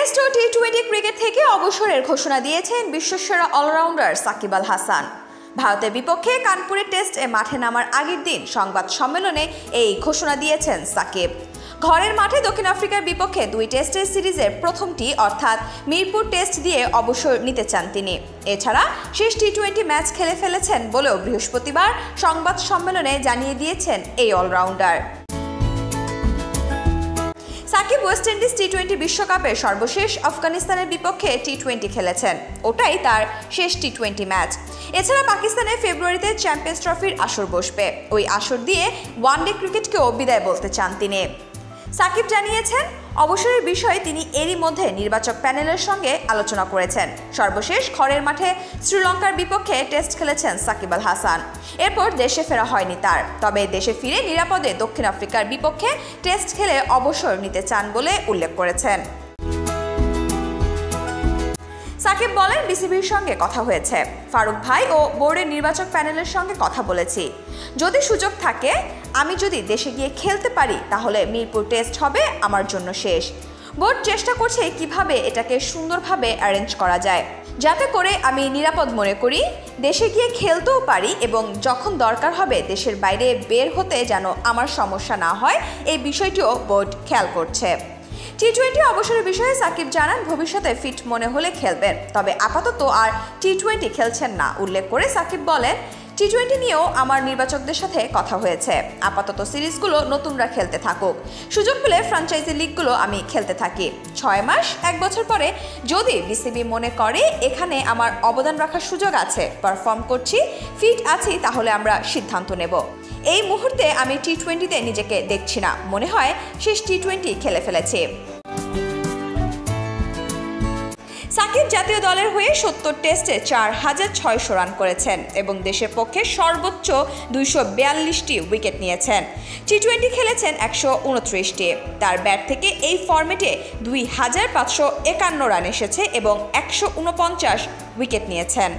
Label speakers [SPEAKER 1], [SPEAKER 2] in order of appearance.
[SPEAKER 1] Test ও টি-20 cricket থেকে অবসরের ঘোষণা দিয়েছেন বিশ্বসেরা অলরাউন্ডার সাকিব আল হাসান। ভারতের বিপক্ষে কানপুরে টেস্টে মাঠে নামার আগের দিন সংবাদ সম্মেলনে এই ঘোষণা দিয়েছেন সাকিব। ঘরের মাঠে দক্ষিণ আফ্রিকার বিপক্ষে 2 টেস্টের সিরিজের প্রথমটি অর্থাৎ মিরপুর টেস্ট দিয়ে অবসর নিতে চান তিনি। এছাড়া শেষ টি-20 ম্যাচ খেলে ফেলেছেন বলেও বৃহস্পতিবার সংবাদ সম্মেলনে জানিয়ে দিয়েছেন এই অলরাউন্ডার। সাকিব ওয়েস্ট ইন্ডিজ টি-20 বিশ্বকাপের সর্বশেষ আফগানিস্তানের বিপক্ষে টি-20 খেলেছেন, ওটাই তার শেষ টি-20 ম্যাচ। এছাড়া পাকিস্তানে ফেব্রুয়ারিতে চ্যাম্পিয়ন্স ট্রফির আসর বসবে, ওই আসর দিয়ে ওয়ানডে ক্রিকেটকেও বিদায় বলতে চান তিনি। সাকিব জানিয়েছেন, অবসরের বিষয়ে তিনি এরই মধ্যে নির্বাচক প্যানেলের সঙ্গে আলোচনা করেছেন। সর্বশেষ ঘরের মাঠে শ্রীলঙ্কার বিপক্ষে টেস্ট খেলেছেন সাকিব আল হাসান। এরপর দেশে ফেরা হয়নি তার, তবে দেশে ফিরে নিরাপদে দক্ষিণ আফ্রিকার বিপক্ষে টেস্ট খেলে অবসর নিতে চান বলে উল্লেখ করেছেন। সাকিব বলেন, বিসিবির সঙ্গে কথা হয়েছে, ফারুক ভাই ও বোর্ডের নির্বাচক প্যানেলের সঙ্গে কথা বলেছি। যদি সুযোগ থাকে, আমি যদি দেশে গিয়ে খেলতে পারি তাহলে মিরপুর টেস্ট হবে আমার জন্য শেষ। বোর্ড চেষ্টা করছে কিভাবে এটাকে সুন্দরভাবে অ্যারেঞ্জ করা যায়, যাতে করে আমি নিরাপদ মনে করি, দেশে গিয়ে খেলতেও পারি এবং যখন দরকার হবে দেশের বাইরে বের হতে যেন আমার সমস্যা না হয়, এই বিষয়টিও বোর্ড খেয়াল করছে। টি-20 অবসরের বিষয়ে সাকিব জানান, ভবিষ্যতে ফিট মনে হলে খেলবেন, তবে আপাতত আর টি-20 খেলছেন না। উল্লেখ করে সাকিব বলেন, টি-20 নিয়েও আমার নির্বাচকদের সাথে কথা হয়েছে। আপাতত সিরিজগুলো নতুনরা খেলতে থাকুক, সুযোগ পেলে ফ্র্যাঞ্চাইজি লিগগুলো আমি খেলতে থাকি। 6 মাস 1 বছর পরে যদি বিসিবি মনে করে এখানে আমার অবদান রাখার সুযোগ আছে, পারফর্ম করছি, ফিট আছি, তাহলে আমরা সিদ্ধান্ত নেব। এই মুহূর্তে আমি টি-20তে নিজেকে দেখছি না, মনে হয় শেষ টি-20 খেলে ফেলেছি। সাকিব জাতীয় দলের হয়ে 70 টেস্টে 4600 রান করেছেন এবং দেশের পক্ষে সর্বোচ্চ 242টি উইকেট নিয়েছেন। টি-20 খেলেছেন 129টি। তার ব্যাট থেকে এই ফরম্যাটে 2551 রান এসেছে এবং 149 উইকেট নিয়েছেন।